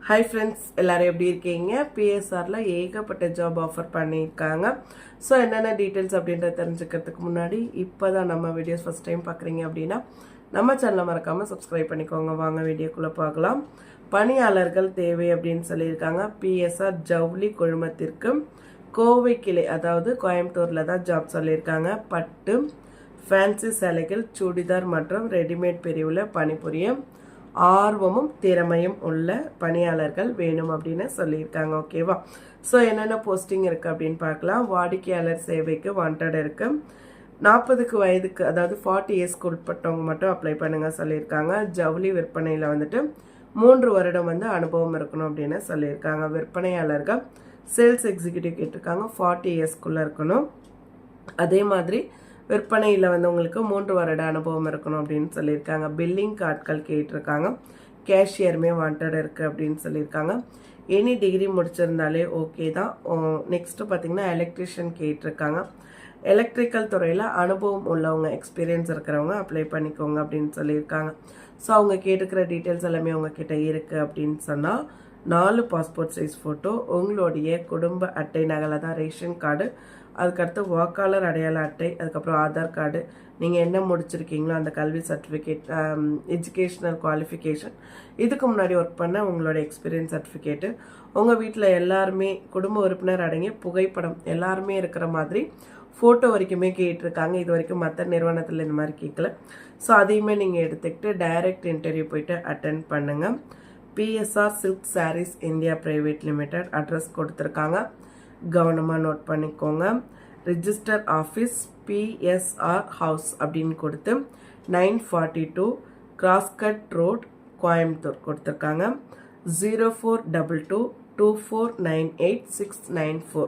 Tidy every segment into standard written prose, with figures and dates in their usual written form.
Hi friends, எல்லாரும் எப்படி இருக்கீங்க? பிஎஸ்ஆரில் ஏகப்பட்ட ஜாப் ஆஃபர் பண்ணியிருக்காங்க. ஸோ என்னென்ன டீட்டெயில்ஸ் அப்படின்றத தெரிஞ்சுக்கிறதுக்கு முன்னாடி இப்போ தான் நம்ம வீடியோஸ் ஃபஸ்ட் டைம் பார்க்குறீங்க அப்படின்னா நம்ம சேனலை மறக்காமல் சப்ஸ்கிரைப் பண்ணிக்கோங்க. வாங்க வீடியோக்குள்ளே பார்க்கலாம். பணியாளர்கள் தேவை அப்படின்னு சொல்லியிருக்காங்க. பிஎஸ்ஆர் ஜவுளி குழுமத்திற்கு கோவை கிளை, அதாவது கோயம்புத்தூரில் தான் ஜாப் சொல்லியிருக்காங்க. பட்டு, ஃபேன்சி சேலைகள், சுடிதார் மற்றும் ரெடிமேட் பிரிவில் பணிபுரிய ஆர்வமும் திறமையும் உள்ள பணியாளர்கள் வேணும் அப்படின்னு சொல்லியிருக்காங்க. ஓகேவா? ஸோ என்னென்ன போஸ்டிங் இருக்குது அப்படின்னு பார்க்கலாம். வாடிக்கையாளர் சேவைக்கு வாண்டட் இருக்கு. 40 வயதுக்கு, அதாவது 40 இயர்ஸ்க்கு உட்பட்டவங்க மட்டும் அப்ளை பண்ணுங்க சொல்லியிருக்காங்க. ஜவுளி விற்பனையில் வந்துட்டு 3 வருடம் அனுபவம் இருக்கணும் அப்படின்னு சொல்லியிருக்காங்க. விற்பனையாளர்கள் சேல்ஸ் எக்ஸிக்யூட்டிவ் கேட்டிருக்காங்க. 40 இயர்ஸ்க்குள்ளே இருக்கணும். அதே மாதிரி விற்பனையில் உங்களுக்கு 3 வருட அனுபவம் இருக்கணும் அப்படின்னு சொல்லியிருக்காங்க. பில்லிங் ஆட்கள் கேட்டிருக்காங்க. கேஷியருமே வாண்டட் இருக்குது அப்படின்னு சொல்லியிருக்காங்க. எனி டிகிரி முடிச்சிருந்தாலே ஓகே தான். நெக்ஸ்ட்டு பார்த்தீங்கன்னா எலக்ட்ரிஷியன் கேட்டிருக்காங்க. எலக்ட்ரிக்கல் துறையில் அனுபவம் உள்ளவங்க, எக்ஸ்பீரியன்ஸ் இருக்கிறவங்க அப்ளை பண்ணிக்கோங்க அப்படின்னு சொல்லியிருக்காங்க. ஸோ அவங்க கேட்டுக்கிற டீட்டெயில்ஸ் எல்லாமே உங்ககிட்ட இருக்குது அப்படின்னு சொன்னால் 4 பாஸ்போர்ட் சைஸ் ஃபோட்டோ, உங்களுடைய குடும்ப அட்டை நகலை தான் ரேஷன் கார்டு, அதுக்கடுத்து வாக்காளர் அடையாள அட்டை, அதுக்கப்புறம் ஆதார் கார்டு, நீங்கள் என்ன முடிச்சிருக்கீங்களோ அந்த கல்வி சர்டிஃபிகேட், எஜுகேஷ்னல் குவாலிஃபிகேஷன், இதுக்கு முன்னாடி ஒர்க் பண்ண உங்களோட எக்ஸ்பீரியன்ஸ் சர்டிஃபிகேட்டு, உங்கள் வீட்டில் எல்லாருமே குடும்ப உறுப்பினர் அடங்கிய புகைப்படம் எல்லாருமே இருக்கிற மாதிரி ஃபோட்டோ வரைக்குமே கேட்டிருக்காங்க. இது வரைக்கும் மற்ற நிறுவனத்தில் இந்த மாதிரி கேட்கல. ஸோ அதையுமே நீங்கள் எடுத்துக்கிட்டு டைரக்ட் இன்டர்வியூ போயிட்டு அட்டென்ட் பண்ணுங்கள். BSR silk sarees India private limited address கொடுத்துருக்காங்க. கவனமாக நோட் பண்ணிக்கோங்க. ரிஜிஸ்டர் ஆஃபீஸ் பிஎஸ்ஆர் ஹவுஸ் அப்படின்னு கொடுத்து 942 கிராஸ்கட் ரோட், கோயம்புத்தூர் கொடுத்துருக்காங்க. 04222498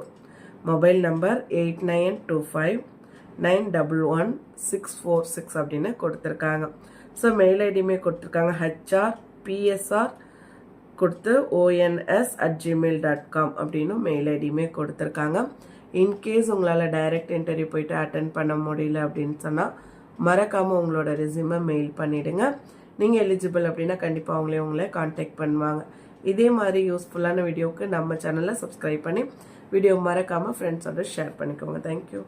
மொபைல் நம்பர் 8925911646 அப்படின்னு கொடுத்துருக்காங்க. ஸோ மெயில் ஐடியுமே கொடுத்துருக்காங்க. HR/PSR கொடுத்து ons@gmail.com அப்படின்னு மெயில் ஐடியுமே கொடுத்துருக்காங்க. இன்கேஸ் உங்களால் டைரக்ட் இன்டர்வியூ போயிட்டு அட்டன் பண்ண முடியல அப்படின்னு சொன்னால் மறக்காமல் உங்களோட ரெஸ்யூமை மெயில் பண்ணிவிடுங்க. நீங்கள் எலிஜிபிள் அப்படின்னா கண்டிப்பாக உங்களை கான்டாக்ட் பண்ணுவாங்க. இதே மாதிரி யூஸ்ஃபுல்லான வீடியோவுக்கு நம்ம சேனலை சப்ஸ்கிரைப் பண்ணி வீடியோ மறக்காமல் ஃப்ரெண்ட்ஸோட ஷேர் பண்ணிக்கோங்க. தேங்க்யூ.